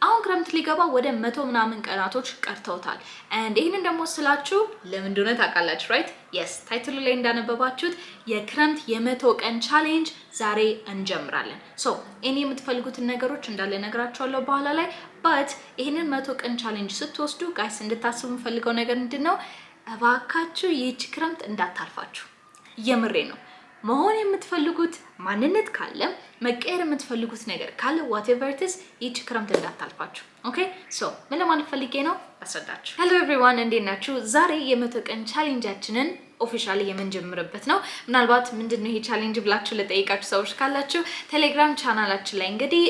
አሁን ክረምት ሊገባ ወደ 100 ምናምን ቀናቶች ቀርተውታል and ይሄንን ደግሞ ስላችሁ ለምን እንደሆነ ታውቃላችሁ right yes ታይትሉ ላይ እንዳነበባችሁት የክረምት የ100 ቀን ቻሌንጅ ዛሬ እንጀምራለን so እኔ የምትፈልጉትን ነገሮች እንዳለ ነግራችኋለሁ በኋላ ላይ but ይሄንን 100 ቀን ቻሌንጅ ስትወስዱ ጋይስ እንድታስቡ የምፈልገው ነገር ምንድነው እባካችሁ ይህች ክረምት እንዳታልፋችሁ የምሬ ነው መሆን የምትፈልጉት ማንነት ካለ መቀየር የምትፈልጉት ነገር ካለ whatever it is ይህች ክረምት እንዳታልፋችሁ okay so ምን ለማለት ፈልጌ ነው አስረዳችሁ hello everyone እንዴት ናችሁ ዛሬ የ100 ቀን ቻሌንጃችንን ኦፊሻሊ የምንጀምርበት ነው ምናልባት ምንድነው ይሄ ቻሌንጅ ብላችሁ ለጠይቃችሁ ሰዎች ካላችሁ ቴሌግራም ቻናላችን ላይ እንግዲህ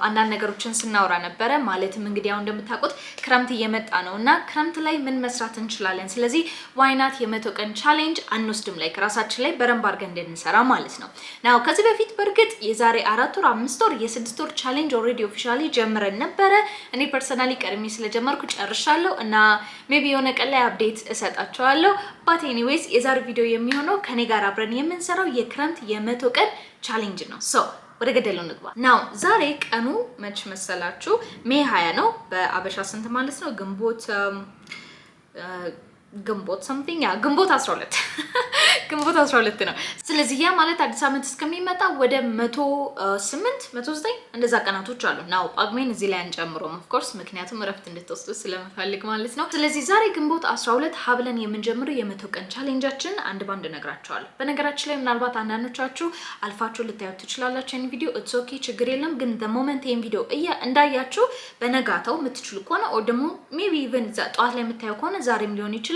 አንዳንድ ነገሮችን ስናወራ ነበር ማለትም እንግዲህ አሁን እንደምታውቁት ክረምት እየመጣ ነውና ክረምት ላይ ምን መስራት እንችላለን ስለዚህ why not የ100 ቀን ቻሌንጅ አንወስድም ላይ ራሳችን ላይ በረምብ አድርገን እንድንሰራ ማለት ነው ናው ከዚህ በፊት በርግጥ የዛሬ 4 ወር 5 ወር የ6 ወር ቻሌንጅ ኦሬዲ ኦፊሻሊ ጀምረን ነበር እኔ ፐርሰናሊ ቀድሜ ስለጀመርኩ ጨርሻለሁ እና ሜቢ የሆነ ቀን ላይ አፕዴት እሰጣችኋለሁ but anyways የዛሬ ቪዲዮ የሚሆነው ከኔ ጋር አብረን የምንሰራው የክረምት የ100 ቀን ቻሌንጅ ነው so ወደ ገደለው እንግባ ናው ዛሬ ቀኑ መች መሰላችሁ ሜይ 20 ነው በአበሻ ስንት ማለት ነው ግንቦት something ያ ግንቦት 12 ግንቦት 12 ነው ስለዚህ ያ ማለት አዲስ አመት እስከሚመጣ ወደ 108 109 እንደዛ ቀናቶች አሉ ናው ጳጉሜን እዚህ ላይ አንጨምሮም of course ምክንያቱም እረፍት እንድትወስዱ ስለምፈልግ ማለት ነው ስለዚህ ዛሬ ግንቦት 12 ሀብለን የምንጀምረው የ100 ቀን ቻሌንጃችን አንድ ባንድ ነግራችኋለሁ በነገራችን ላይ ምናልባት አንዳንዶቻችሁ አልፋችሁ ልታዩት ትችላላችሁ ይሄን ቪዲዮ it's okay ችግር የለም ግን the moment ይሄን ቪዲዮ እንዳያችሁ በነጋታው የምትችሉ ከሆነ or ደግሞ maybe even ጧት ላይ የምታዩ ከሆነ ዛሬም ሊሆን ይችላል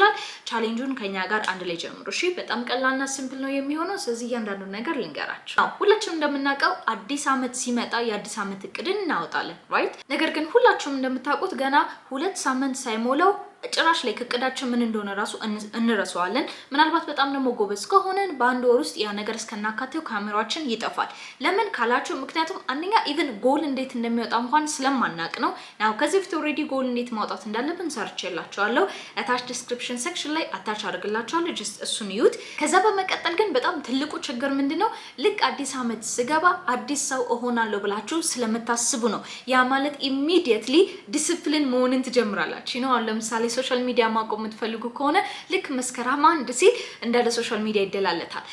ቻሌንጁን ከኛ ጋር አንድ ላይ ጀምሩ እሺ በጣም ቀላልና ሲምፕል ነው የሚሆነው ስለዚህ እያንዳንዱ ነገር ልንገራችሁ ሁላችሁም እንደምናውቀው አዲስ አመት ሲመጣ የአዲስ አመት እቅድን እናወጣለን right ነገር ግን ሁላችሁም እንደምታውቁት ገና 2 ሳምንት ሳይሞላው ጭራሽ ላይ ከቀዳችን ምን እንደሆነ ራሱ እንረሳዋለን ምናልባት በጣም ደግሞ ጎበዝ ከሆነን በአንድ ወር ውስጥ ያ ነገር እስከናካቴው ካሜራችን ይጠፋል ለምን ካላችሁ ምክንያቱም አንደኛ ኢቭን ጎል እንዴት እንደሚወጣ እንኳን ስለማናቅ ነው ናው ከዚህ በፊት ኦሬዲ ጎል እንዴት ማውጣት እንዳለብን ሰርቼላችኋለሁ አታች ዲስክሪፕሽን ሴክሽን ላይ አታች አድርግላችኋለሁ just እሱን ይዩት ከዛ በመቀጠል ግን በጣም ትልቁ ችግር ምንድነው ልክ አዲስ አመት ስገባ አዲስ ሰው እሆናለሁ ብላችሁ ስለምታስቡ ነው ያ ማለት immediately ዲሲፕሊን መሆንን ትጀምራላችሁ ነው ለምሳሌ ሶሻል ሚዲያ ማቆም የምትፈልጉ ከሆነ ልክ መስከረም 1 ሲል እንዳለ ሶሻል ሚዲያ ይደላለታል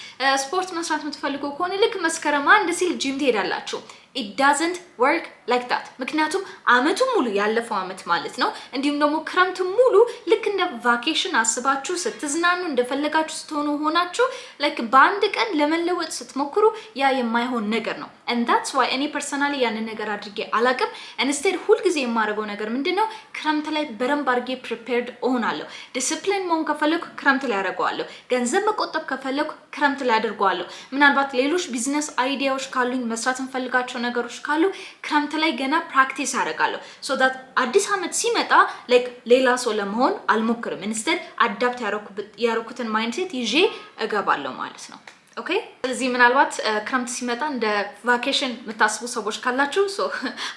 ስፖርት መስራት የምትፈልጉ ከሆነ ልክ መስከረም 1 ሲል ጂም ትሄዳላችሁ it doesn't work like that ምክንያቱም አመቱ ሙሉ ያለፈው አመት ማለት ነው እንዲሁም ደግሞ ክረምቱ ሙሉ ልክ እንደ ቫኬሽን አስባችሁ ስትዝናኑ እንደፈለጋችሁ ስትሆኑ ሆናችሁ like በአንድ ቀን ለመለወጥ ስትሞክሩ ያ የማይሆን ነገር ነው and that's why እኔ ፐርሰናሊ ያንን ነገር አድርጌ አላቅም instead ሁሉ ጊዜ የማደርገው ነገር ምንድነው ክረምት ላይ በረምብ አድርጌ prepared እሆናለሁ ዲሲፕሊን መሆን ከፈለኩ ክረምት ላይ አደርገዋለሁ ገንዘብ መቆጠብ ከፈለኩ ክረምት ላይ አደርገዋለሁ ምናልባት ሌሎች ቢዝነስ አይዲያዎች ካሉኝ መስራት እንፈልጋቸው ነገሮች ካሉ ክረምት ላይ ገና ፕራክቲስ አደርጋለሁ so that አዲስ አመት ሲመጣ like ሌላ ሰው ለመሆን አልሞክርም instead አዳፕት ያረኩትን ማይንድሴት ይዤ እገባለሁ ማለት ነው ኦኬ ስለዚህ ምናልባት ክረምት ሲመጣ እንደ ቫኬሽን የምታስቡ ሰዎች ካላችሁ so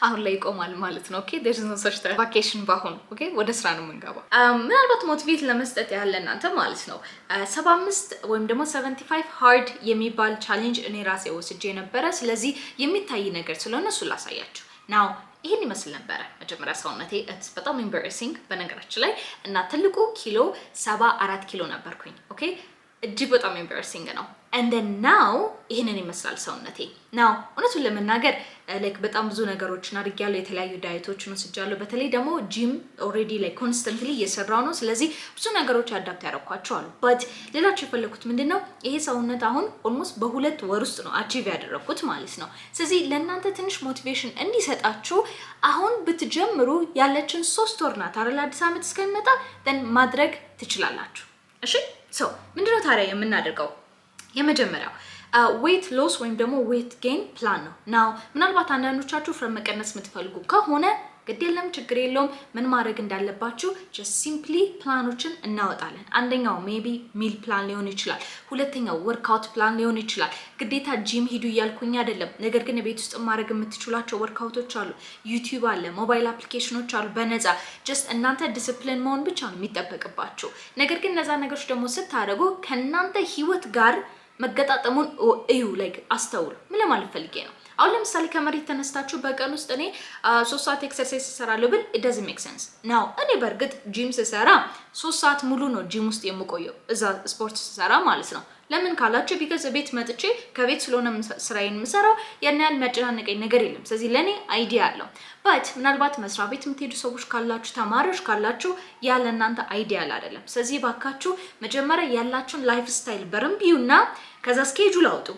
አሁን ላይ ይቆማል ማለት ነው ኦኬ there is no such thing ቫኬሽን ባሁን ኦኬ ወደ ስራ ነው የምንገባው ምናልባት ሞቲቬት ለመስጠት ያህል እናንተ ማለት ነው 75 ወይም ደግሞ 75 ሃርድ የሚባል ቻሌንጅ እኔ ራሴ ወስጄ ነበር ስለዚህ የሚታይ ነገር ስለሆነ እሱ ላሳያችሁ ናው ይሄን ይመስል ነበር መጀመሪያ ሰውነቴ በጣም embarrassing በነገራችን ላይ እና ትልቁ ኪሎ 74 ኪሎ ነበርኩኝ ኦኬ እጅግ በጣም embarrassing ነው and then now ይሄንን ይመስላል ሰውነቴ now እውነቱን ለመናገር like በጣም ብዙ ነገሮችን አድርጌያለሁ የተለያዩ ዳይቶችን ወስጃለሁ በተለይ ደግሞ ጂም already like constantly እየሰራው ነው ስለዚህ ብዙ ነገሮች አዳፕት ያደረኳቸው አሉ but ሌላችሁ የፈለኩት ምንድነው ይሄ ሰውነት አሁን almost በ2 ወር ውስጥ ነው አቺቭ ያደረኩት ማለት ነው ስለዚህ ለእናንተ ትንሽ ሞቲቬሽን እንዲሰጣችሁ አሁን ብትጀምሩ ያለችን 3 ወር ናት አይደል አዲስ አመት እስከሚመጣ then ማድረግ ትችላላችሁ እሺ so ምንድነው ታዲያ የምናደርገው የመጀመሪያው weight loss ወይም ደግሞ weight gain plan ነው now ምናልባት አንዳንዶቻችሁ ፍሬም መቀነስ የምትፈልጉ ከሆነ ግድ የለም ችግር የለውም ምን ማድረግ እንዳለባችሁ just simply ፕላኖችን እናወጣለን አንደኛው maybe meal plan ሊሆን ይችላል ሁለተኛው workout plan ሊሆን ይችላል ግዴታ ጂም ሂዱ እያልኩኝ አይደለም ነገር ግን ቤት ውስጥ ማድረግ የምትችሏቸው workoutዎች አሉ YouTube አለ ሞባይል አፕሊኬሽኖች አሉ በነፃ just እናንተ ዲሲፕሊን መሆን ብቻ ነው የሚጠበቅባችሁ ነገር ግን እነዛ ነገሮች ደግሞ ስታደርጉ ከናንተ ህይወት ጋር መገጣጠሙን እዩ like አስተውሉ ምን ለማለት ፈልጌ ነው አሁን ለምሳሌ ከመሬት ተነስታችሁ በቀን ውስጥ እኔ 3 ሰዓት ኤክሰርሳይዝ እሰራለሁ ብል it doesn't make sense now እኔ በርግጥ ጂም ስሰራ 3 ሰዓት ሙሉ ነው ጂም ውስጥ የምቆየው እዛ ስፖርት ስሰራ ማለት ነው ለምን ካላችሁ ቢካዝ ቤት መጥቼ ከቤት ስለሆነ ስራዬን የምሰራው ያን ያህል የሚያጨናንቀኝ ነገር የለም ስለዚህ ለኔ አይዲያ አለው በት ምናልባት መስሪያ ቤት የምትሄዱ ሰዎች ካላችሁ ተማሪዎች ካላችሁ ያለ እናንተ አይዲያ አይደለም ስለዚህ ባካችሁ መጀመሪያ ያላችሁን ላይፍ ስታይል በረምቢውና ከዛ ስኬጁል አውጡ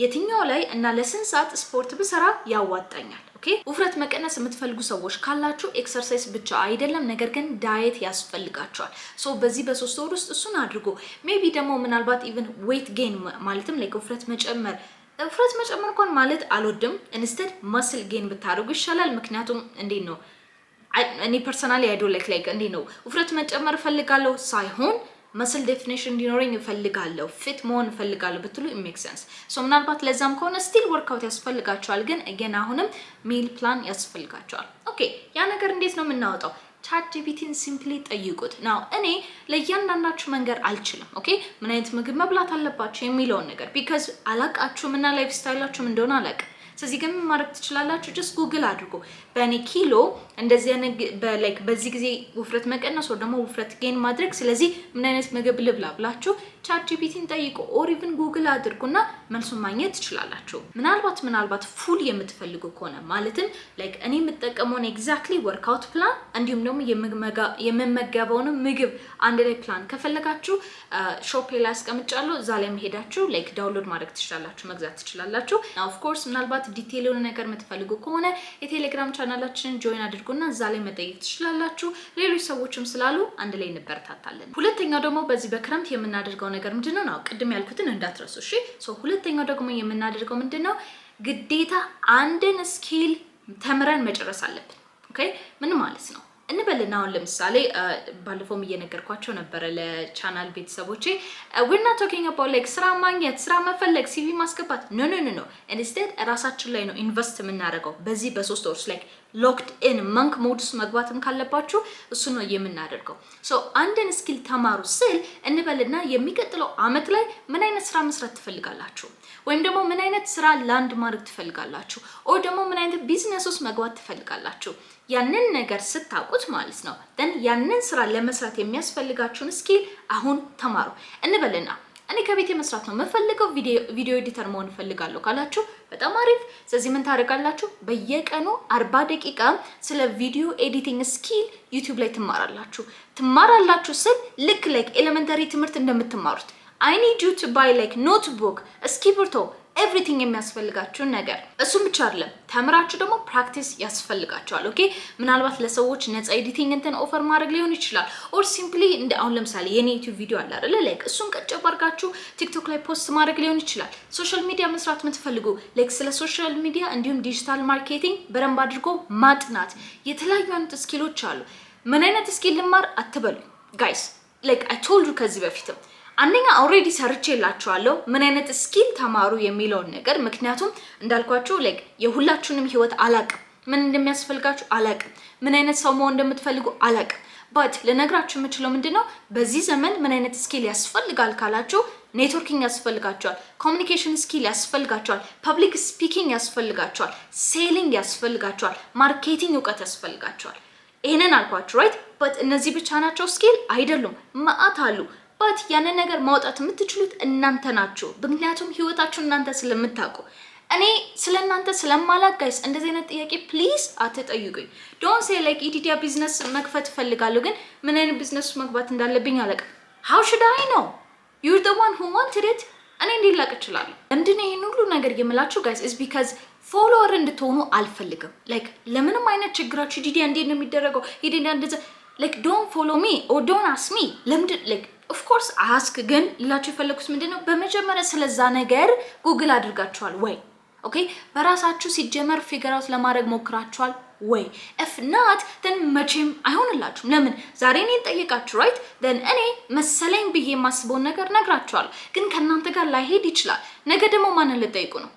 የትኛው ላይ እና ለስንት ሰዓት ስፖርት ብሰራ ያዋጣኛል ኦኬ ውፍረት መቀነስ የምትፈልጉ ሰዎች ካላችሁ ኤክሰርሳይዝ ብቻ አይደለም ነገር ግን ዳይት ያስፈልጋቸዋል ሶ በዚህ በ3 ወር ውስጥ እሱን አድርጎ ሜቢ ደግሞ ምናልባት ኢቭን ዌት ጌን ማለትም ላይክ ውፍረት መጨመር እንኳን ማለት አልወድም ኢንስቴድ መስል ጌን ብታደርጉ ይሻላል ምክንያቱም እንዴት ነው እኔ ፐርሰናሊ አይ ዶንት ላይክ እንዴት ነው ውፍረት መጨመር ፈልጋለሁ ሳይሆን መስል ዴፊኒሽን እንዲኖረኝ እፈልጋለሁ ፊት መሆን እፈልጋለሁ ብትሉ it makes sense ሶ ምናልባት ለዛም ከሆነ ስቲል ወርክአውት ያስፈልጋቸዋል ግን again አሁንም ሚል ፕላን ያስፈልጋቸዋል ኦኬ ያ ነገር እንዴት ነው የምናወጣው ChatGPTን ሲምፕሊ ጠይቁት ናው እኔ ለእያንዳንዳችሁ መንገር አልችልም ኦኬ ምን አይነት ምግብ መብላት አለባችሁ የሚለውን ነገር because አላቃችሁም እና ላይፍ ስታይላችሁም እንደሆነ አላቅ ስለዚህ ግን ማድረግ ትችላላችሁ just ጉግል አድርጉ በእኔ ኪሎ እንደዚህ ላይክ በዚህ ጊዜ ውፍረት መቀነስ ወይ ደግሞ ውፍረት ጌን ማድረግ ስለዚህ ምን አይነት ምግብ ልብላ ብላችሁ ChatGPTን ጠይቁ or even ጉግል አድርጉና መልሱን ማግኘት ትችላላችሁ ምናልባት ፉል የምትፈልጉ ከሆነ ማለትም ላይክ እኔ የምጠቀመውን ኤግዛክትሊ ወርክአውት ፕላን እንዲሁም ደግሞ የምመገበውን ምግብ አንድ ላይ ፕላን ከፈለጋችሁ ሾፕ ላይ አስቀምጫለሁ እዛ ላይ መሄዳችሁ ላይክ ዳውንሎድ ማድረግ ትችላላችሁ መግዛት ትችላላችሁ of course ምናልባት ዲቴይል የሆነ ነገር የምትፈልጉ ከሆነ የቴሌግራም ቻናላችንን ጆይን አድርጉና እዛ ላይ መጠየቅ ትችላላችሁ ሌሎች ሰዎችም ስላሉ አንድ ላይ እንበረታታለን ሁለተኛው ደግሞ በዚህ በክረምት የምናደርገው ነገር ምንድነው ነው ቅድም ያልኩትን እንዳትረሱ እሺ ሶ ሁለተኛው ደግሞ የምናደርገው ምንድነው ግዴታ አንድን ስኪል ተምረን መጨረስ አለብን ኦኬ ምን ማለት ነው እንበልና አሁን ለምሳሌ ባለፈው እየነገርኳቸው ነበር ለቻናል ቤተሰቦቼ we're not talking about like ስራ ማግኘት ስራ መፈለግ ሲቪ ማስገባት no instead ራሳችን ላይ ነው ኢንቨስት የምናደርገው በዚህ በ3 ወርስ like locked in monk modes መግባትም ካለባችሁ እሱ ነው የምናደርገው ሶ አንድን ስኪል ተማሩ ስል እንበልና የሚቀጥለው አመት ላይ ምን አይነት ስራ መስራት ትፈልጋላችሁ ወይም ደግሞ ምን አይነት ስራ ላንድ ማድረግ ትፈልጋላችሁ or ደግሞ ምን አይነት ቢዝነስ ውስጥ መግባት ትፈልጋላችሁ ያንን ነገር ስታውቁት ማለት ነው then ያንን ስራ ለመስራት የሚያስፈልጋችሁን ስኪል አሁን ተማሩ እንበልና እኔ ከቤት መስራት ነው መፈልገው ቪዲዮ ኤዲተር መሆን ፈልጋለሁ ካላችሁ በጣም አሪፍ ስለዚህ ምን ታደርጋላችሁ በየቀኑ 40 ደቂቃ ስለ ቪዲዮ ኤዲቲንግ ስኪል ዩቲዩብ ላይ ትማራላችሁ ስል ልክ ላይክ ኤሌመንተሪ ትምህርት እንደምትማሩት I need you to buy like notebook እስክሪብቶ everything የሚያስፈልጋችሁ ነገር እሱም ብቻ አይደለም ተምራችሁ ደግሞ ፕራክቲስ ያስፈልጋችኋል ኦኬ ምናልባት ለሰዎች ነፃ ኤዲቲንግ እንትን ኦፈር ማድረግ ሊሆን ይችላል or simply እንደ አሁን ለምሳሌ የኔ ዩቲዩብ ቪዲዮ አለ አይደል ላይክ እሱን ቀጨብ አድርጋችሁ ቲክቶክ ላይ ፖስት ማድረግ ሊሆን ይችላል ሶሻል ሚዲያ መስራት የምትፈልጉ ላይክ ስለ ሶሻል ሚዲያ እንዲሁም ዲጂታል ማርኬቲንግ በደንብ አድርጎ ማጥናት የተለያዩ አይነት ስኪሎች አሉ ምን አይነት ስኪል ልማር አትበሉ ጋይስ ላይክ I told you ከዚህ በፊትም አንደኛ ኦሬዲ ሰርቼላችኋለሁ ምን አይነት ስኪል ተማሩ የሚለውን ነገር ምክንያቱም እንዳልኳችሁ ላይክ የሁላችሁንም ህይወት አላቅም ምን እንደሚያስፈልጋችሁ አላቅም ምን አይነት ሰው መሆን እንደምትፈልጉ አላቅም but ለነግራችሁ የምችለው ምንድነው በዚህ ዘመን ምን አይነት ስኪል ያስፈልጋል ካላችሁ ኔትወርኪንግ ያስፈልጋችኋል ኮሙኒኬሽን ስኪል ያስፈልጋችኋል ፐብሊክ ስፒኪንግ ያስፈልጋችኋል ሴሊንግ ያስፈልጋችኋል ማርኬቲንግ እውቀት ያስፈልጋችኋል ይሄንን አልኳችሁ right but እነዚህ ብቻ ናቸው ስኪል አይደሉም ማአት አሉ but ያንን ነገር ማውጣት የምትችሉት እናንተ ናችሁ ምክንያቱም ህይወታችሁ እናንተ ስለምታውቁ እኔ ስለናንተ ስለማላቅ ጋይስ እንደዚህ አይነት ጥያቄ ፕሊዝ አትጠይቁኝ don't say like ኢዲዲያ ቢዝነስ መክፈት ፈልጋለሁ ግን ምን አይነት ቢዝነስ መግባት እንዳለብኝ አላውቅም how should I know you're the one who wanted it እኔ እንዲላቅ እችላለሁ ለምንድነው ይሄን ሁሉ ነገር የምላችሁ ጋይስ is because ፎሎወር እንድትሆኑ አልፈልግም like ለምንም አይነት ችግራችሁ ኢዲዲያ እንዴት ነው የሚደረገው ኢዲዲያ እንደዛ like don't follow me or don't ask me ለምንድን like of course ask ግን ላችሁ የፈለኩት ምንድነው በመጀመሪያ ስለዛ ነገር ጉግል አድርጋችኋል ወይ ኦኬ በራሳችሁ ሲጀመር ፊገር አውት ለማድረግ ሞክራችኋል ወይ if not then መቼም አይሆንላችሁም ለምን ዛሬ እኔን ጠይቃችሁ right then እኔ መሰለኝ ብዬ የማስበው ነገር ነግራችኋል ግን ከናንተ ጋር ላይሄድ ይችላል ነገ ደግሞ ማንን ልጠይቁ ነው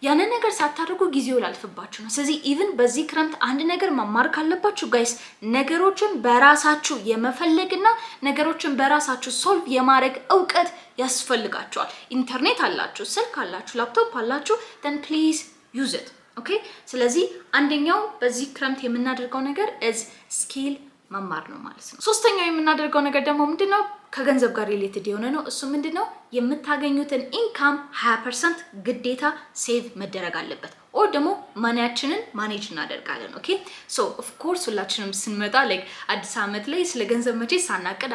ያንን ነገር ሳታደርጉ ጊዜው ላልፍባችሁ ነው ስለዚህ ኢቭን በዚህ ክረምት አንድ ነገር መማር ካለባችሁ ጋይስ ነገሮችን በራሳችሁ የመፈለግና ነገሮችን በራሳችሁ ሶልቭ የማድረግ ዕውቀት ያስፈልጋችኋል ኢንተርኔት አላችሁ ስልክ አላችሁ ላፕቶፕ አላችሁ then please use it okay ስለዚህ አንደኛው በዚህ ክረምት የምናደርገው ነገር is skill መማር ነው ማለት ነው ሶስተኛው የምናደርገው ነገር ደግሞ ምንድነው ከገንዘብ ጋር ሪሌትድ የሆነ ነው እሱ ምንድነው የምታገኙትን ኢንካም 20% ግዴታ ሴቭ መደረግ አለበት or ደግሞ ማኒያችንን ማኔጅ እናደርጋለን ኦኬ ሶ ኦፍ ኮርስ ሁላችንም ስንመጣ ላይክ አዲስ አመት ላይ ስለ ገንዘብ መቼ ሳናቀድ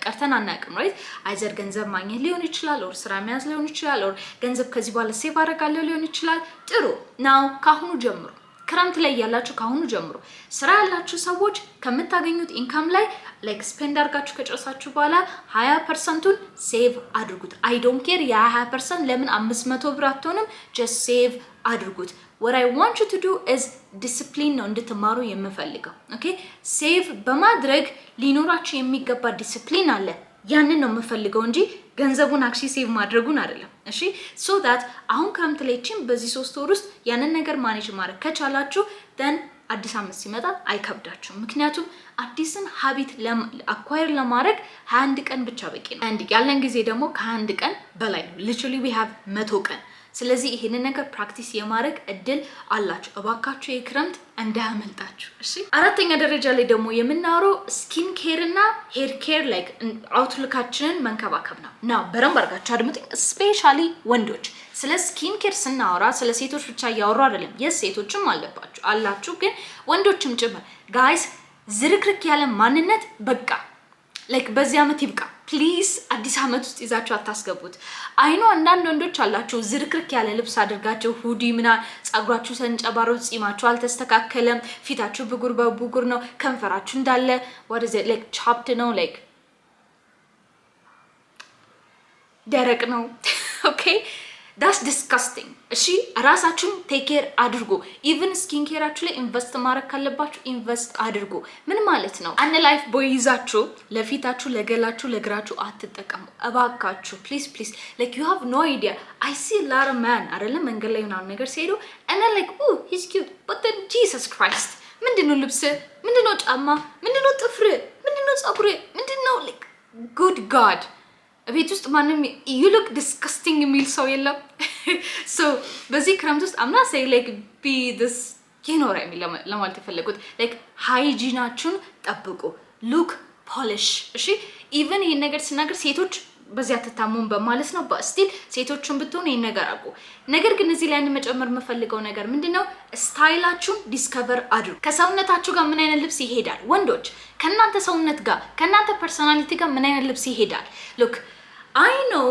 ቀርተን አናቅም right አይዘር ገንዘብ ማግኘት ሊሆን ይችላል or ስራ መያዝ ሊሆን ይችላል or ገንዘብ ከዚህ በኋላ ሴቭ አደርጋለሁ ሊሆን ይችላል ጥሩ ናው ካሁኑ ጀምሮ ክረምት ላይ ያላችሁ ካሁኑ ጀምሮ ስራ ያላችሁ ሰዎች ከምታገኙት ኢንካም ላይ ላይክ ስፔንድ አድርጋችሁ ከጨረሳችሁ በኋላ 20%ን ሴቭ አድርጉት I don't care ያ 20% ለምን 500 ብር አትሆንም just save አድርጉት what I want you to do is discipline ነው እንድትማሩ የምፈልገው okay save በማድረግ ሊኖራችሁ የሚገባ ዲሲፕሊን አለ ያንን ነው የምፈልገው እንጂ ገንዘቡን አክቹሊ ሴቭ ማድረጉን አይደለም እሺ so that አሁን ክረምት ላይችን በዚህ 3 ወር ውስጥ ያንን ነገር ማኔጅ ማድረግ ከቻላችሁ then አዲስ አመት ሲመጣ አይከብዳችሁም ምክንያቱም አዲስን ሀቢት አኳየር ለማድረግ 21 ቀን ብቻ በቂ ነው አንድ ያለን ጊዜ ደግሞ ከ21 ቀን በላይ ነው literally we have 100 ቀን ስለዚህ ይሄንን ነገር ፕራክቲስ የማድረግ እድል አላችሁ እባካችሁ የክረምት እንዳያመልጣችሁ እሺ አራተኛ ደረጃ ላይ ደግሞ የምናወራው ስኪን ኬር እና ሄር ኬር ላይክ አውትሉካችንን መንከባከብ ነው በረም አድርጋችሁ አድምጡኝ ስፔሻሊ ወንዶች ስለ ስኪን ኬር ስናወራ ስለ ሴቶች ብቻ ያወሩ አይደለም የሴቶችም አላችሁ ግን ወንዶችም ጭምር ጋይስ ዝርክርክ ያለ ማንነት በቃ ላይክ በዚህ አመት ይብቃ ፕሊዝ አዲስ አመት ውስጥ ይዛችሁ አታስገቡት አይኖ አንዳንድ ወንዶች አላችሁ ዝርክርክ ያለ ልብስ አድርጋችሁ ሁዲ ምና ጻጉራችሁ ሰንጨባሮ ጺማችሁ አልተስተካከለም ፊታችሁ ብጉር በብጉር ነው ከንፈራችሁ እንዳለ what is it like chopped ነው like ደረቅ ነው okay that's disgusting እሺ ራሳችሁን ቴክ ኬር አድርጉ even ስኪን ኬራችሁ ላይ ኢንቨስት ማድረግ ካለባችሁ ኢንቨስት አድርጉ ምን ማለት ነው አን ላይፍ ቦይ ይዛችሁ ለፊታችሁ ለገላችሁ ለግራችሁ አትጠቀሙ እባካችሁ please like you have no idea I see a lot of man አይደለም መንገድ ላይ ምናምን ነገር ሲሄዱ and I'm like oh he's cute but then Jesus Christ ምንድነው ልብስ ምንድነው ጫማ ምንድነው ጥፍር ምንድነው ጸጉር ምንድነው like good God ቤት ውስጥ ማንም you look disgusting የሚል ሰው የለም so በዚህ ክረምት ውስጥ I'm not saying like be this ይኖር የሚል ለማለት የፈለጉት like ሃይጂናችሁን ጠብቁ look polish እሺ even ይሄን ነገር ስናገር ሴቶች በዚያ ተታሙን በማለት ነው but still ሴቶችን ብትሆኑ ይሄን ነገር አቁ ነገር ግን እዚህ ላይ መጨመር የምፈልገው ነገር ምንድነው ስታይላችሁን ዲስከቨር አድርጉ ከሰውነታችሁ ጋር ምን አይነት ልብስ ይሄዳል ወንዶች ከናንተ ሰውነት ጋር ከናንተ ፐርሰናሊቲ ጋር ምን አይነት ልብስ ይሄዳል look I know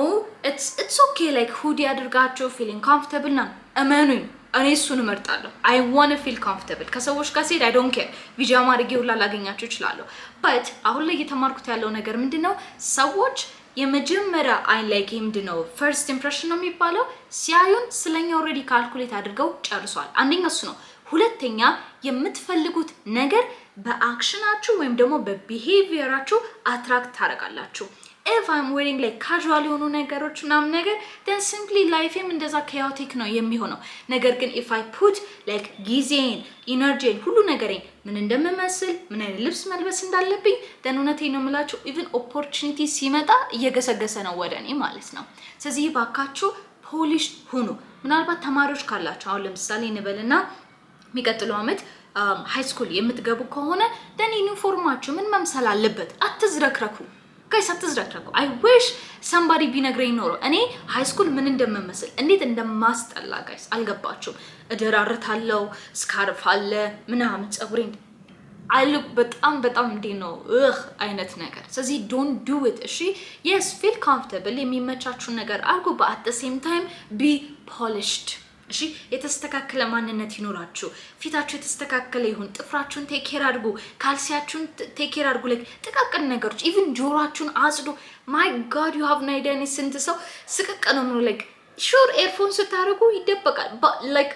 it's okay like hoodie አድርጋችሁ feeling comfortable now እመኑኝ እኔ እሱን እመርጣለሁ I want to feel comfortable ከሰዎች ጋር ሲሄድ I don't care ፒጃማ አድርጌ ሁላ ላገኛችሁ እችላለሁ but አሁን ላይ እየተማርኩት ያለው ነገር ምንድነው ሰዎች የመጀመሪያ አይ ላይክ ምንድነው first impression ነው የሚባለው ሲያዩን ስለኛ already calculate አድርገው ጨርሷል አንደኛ እሱ ነው ሁለተኛ የምትፈልጉት ነገር በአክሽናችሁ ወይም ደግሞ በቢሄቪየራችሁ አትራክት ታደርጋላችሁ if I'm wearing like casual የሆኑ ነገሮች ምናምን ነገር then simply lifeም እንደዛ chaotic ነው የሚሆነው ነገር ግን if I put like ጊዜን ኢነርጂን ሁሉ ነገሬን ምን እንደምመስል ምን አይነት ልብስ መልበስ እንዳለብኝ then እውነቴን ነው የምላችሁ even opportunity ሲመጣ እየገሰገሰ ነው ወደኔ ማለት ነው ስለዚህ ባካችሁ ፖሊሽ ሁኑ ምናልባት ተማሪዎች ካላችሁ አሁን ለምሳሌ እንበልና የሚቀጥለው አመት ሃይ ስኩል የምትገቡ ከሆነ then ዩኒፎርማችሁ ምን መምሰል አለበት አትዝረክረኩ guys አትዝረክረኩ I wish somebody ቢነግረኝ ኖሮ እኔ ሃይ ስኩል ምን እንደምመስል እንዴት እንደማስጠላ guys አልገባችሁም እደራርታለሁ ስካርፍ አለ ምናምን ጸጉሬን I look በጣም እንዴ ነው አይነት ነገር ስለዚህ don't do it እሺ yes feel comfortable የሚመቻችሁ ነገር አድርጉ but at the same time be polished እሺ የተስተካከለ ማንነት ይኖራችሁ ፊታችሁ የተስተካከለ ይሁን ጥፍራችሁን ቴክ ኬር አድርጉ ካልሲያችሁን ቴክ ኬር አድርጉ like ጥቃቅን ነገሮች even ጆሮአችሁን አጽዱ my god you have no idea ስንት ሰው ስቅቅ ነው ምኑ like sure earphones ስታደርጉ ይደበቃል but like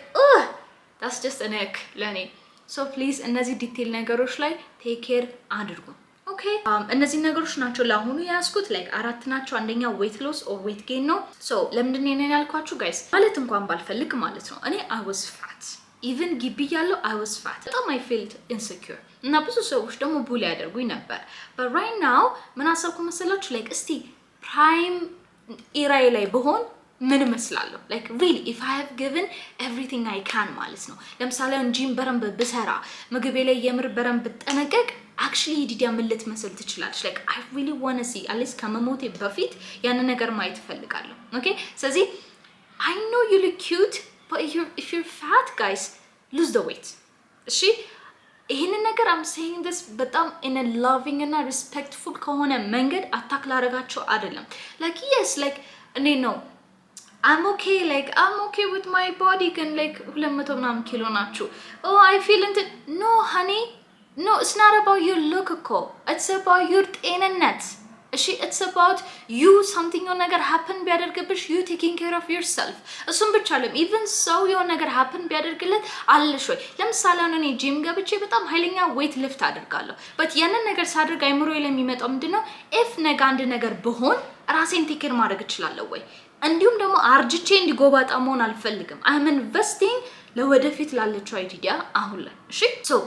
that's just an egg ለኔ so please እነዚህ ዲቴል ነገሮች ላይ ቴክ ኬር አድርጉ okay እነዚህ ነገሮች ናቸው ለአሁኑ ያስኩት like አራት ናቸው አንደኛ weight loss or weight gain ነው so ለምንድን ነው ያልኳችሁ guys ማለት እንኳን ባልፈልግ ማለት ነው እኔ I was fat even ግቢ ያለው I was fat በጣም I felt insecure እና ብዙ ሰዎች ደግሞ ቡሊ ያደርጉኝ ነበር but right now ምን አሰብኩ መሰላችሁ like እስቲ prime era ላይ በሆን ምን መስላለሁ like really if I have given everything I can ማለት ነው። ለምሳሌ እንጂም በረንብ ብሰራ ምግቤ ላይ የምር በረንብ ብጠነቀቅ actually ዲዲያ ምን ልትመስል ትችላለች like I really want to see at least ከመሞቴ በፊት ያን ነገር ማየት ፈልጋለሁ። okay ስለዚህ I know you look cute but if you're fat guys lose the weight እሺ ይሄንን ነገር I'm saying this በጣም in a loving and respectful ከሆነ መንገድ አታክ ላረጋቸው አይደለም like yes like እኔ ነው I'm okay with my body can like 200 ምናምን ኪሎ ናችሁ oh I feel into no honey no it's not about your look እኮ it's about your ጤንነት እሺ it's about you something your ነገር happen ቢያደርግብሽ you taking care of yourself እሱም ብቻ አይደለም even so your ነገር happen ቢያደርግለት አለሽ ወይ ለምሳሌ እኔ ጂም ገብቼ በጣም ኃይለኛ weight lift አደርጋለሁ but ያንን ነገር ሳደርግ አይምሮዬ ላይ የሚመጣው ምንድነው if ነገ አንድ ነገር ብሆን ራሴን ቴክ ኬር ማድረግ እችላለሁ ወይ እንዲሁም ደግሞ አርጅቼ እንዲጎባጣ መሆን አልፈልግም I'm investing ለወደፊት ላለችው አይዲያ አሁን ላይ እሺ so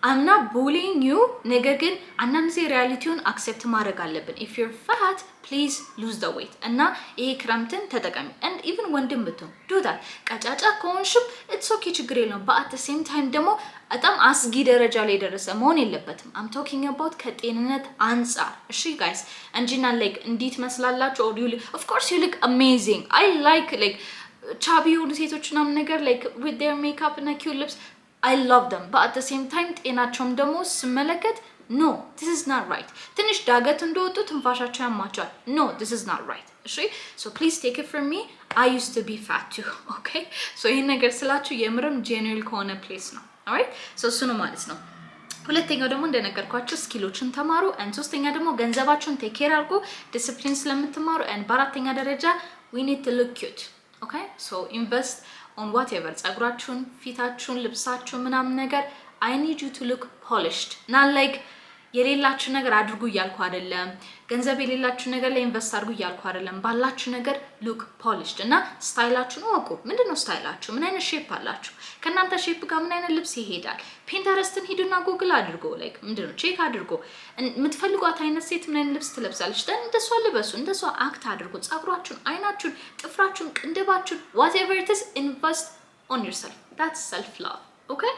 I'm not bullying you ነገር ግን አንዳንዴ ሪያሊቲውን አክሴፕት ማድረግ አለብን if you're fat please lose the weight እና ይሄ ክረምትን ተጠቀሚ and even ወንድም ብትሆን do that ቀጫጫ ከሆንሽም it's okay ችግር የለውም but at the same time ደግሞ በጣም አስጊ ደረጃ ላይ ደረሰ መሆን የለበትም I'm talking about ከጤንነት አንፃር እሺ guys እንጂና like እንዴት መስላላችሁ or you of course you look amazing I like ቻቢ የሆኑ ሴቶች ምናምን ነገር like with their makeup እና cute lips I love them but at the same time ጤናቸውም ደግሞ ስመለከት no this is not right ትንሽ ዳገት እንደወጡ ትንፋሻቸው ያማቻል no this is not right እሺ so please take it from me I used to be fat too okay so ይሄን ነገር ስላችሁ የምርም genuine ከሆነ place ነው alright so እሱ ነው ማለት ነው ሁለተኛው ደግሞ እንደነገርኳችሁ ስኪሎችን ተማሩ and ሶስተኛ ደግሞ ገንዘባችሁን ቴክ ኬር አድርጉ ዲሲፕሊን ስለምትማሩ and በአራተኛ ደረጃ we need to look cute okay so invest on whatever ጸጉራችሁን ፊታችሁን ልብሳችሁን ምናምን ነገር I need you to look polished not like የሌላችሁ ነገር አድርጉ እያልኩ አይደለም ገንዘብ የሌላችሁ ነገር ላይ ኢንቨስት አድርጉ እያልኩ አይደለም ባላችሁ ነገር look polished እና ስታይላችሁን ወቁ ምንድነው ስታይላችሁ ምን አይነት ሼፕ አላችሁ ከናንተ ሼፕ ጋር ምን አይነት ልብስ ይሄዳል ፒንተረስትን ሂዱና ጉግል አድርጎ like ምንድነው ቼክ አድርጎ የምትፈልጓት አይነት ሴት ምን አይነት ልብስ ትለብሳለች ደን እንደሷ ልበሱ እንደሷ አክት አድርጉ ጸጉራችሁን አይናችሁን ጥፍራችሁን ቅንድባችሁን whatever it is invest on yourself that's self love okay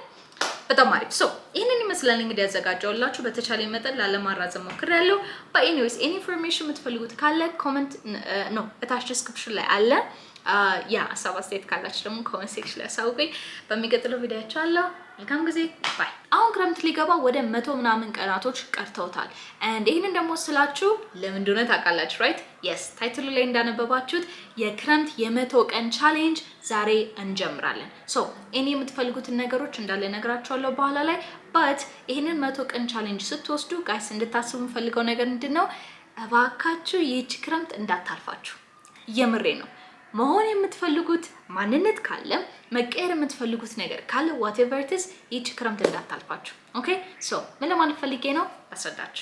በጣም አሪፍ ሶ ይሄንን ይመስላል እንግዲህ ያዘጋጀውላችሁ በተቻለ መጠን ላለማራዘም ሞክሬያለሁ but anyways any information የምትፈልጉት ካለ ኮሜንት ኖ እታች ዲስክሪፕሽን ላይ አለ ያ ሀሳብ አስተያየት ካላችሁ ደግሞ ኮሜንት ሴክሽን ላይ አሳውቁኝ በሚቀጥለው ቪዲዮአችሁ አለ መልካም ጊዜ ባይ አሁን ክረምት ሊገባ ወደ 100 ምናምን ቀናቶች ቀርተውታል and ይሄንን ደግሞ ስላችሁ ለምን እንደሆነ ታውቃላችሁ right yes ታይትሉ ላይ እንዳነበባችሁት የክረምት የ100 ቀን ቻሌንጅ ዛሬ እንጀምራለን so እኔ የምትፈልጉትን ነገሮች እንዳለ ነግራችኋለሁ በኋላ ላይ but ይሄንን 100 ቀን ቻሌንጅ ስትወስዱ ጋይስ እንድታስቡ የምፈልገው ነገር ምንድነው እባካችሁ ይህች ክረምት እንዳታልፋችሁ የምሬ ነው መሆን የምትፈልጉት ማንነት ካለ መቀየር የምትፈልጉት ነገር ካለ whatever it is ይህች ክረምት እንዳታልፋችሁ okay so ምን ለማለት ፈልጌ ነው አስረዳችሁ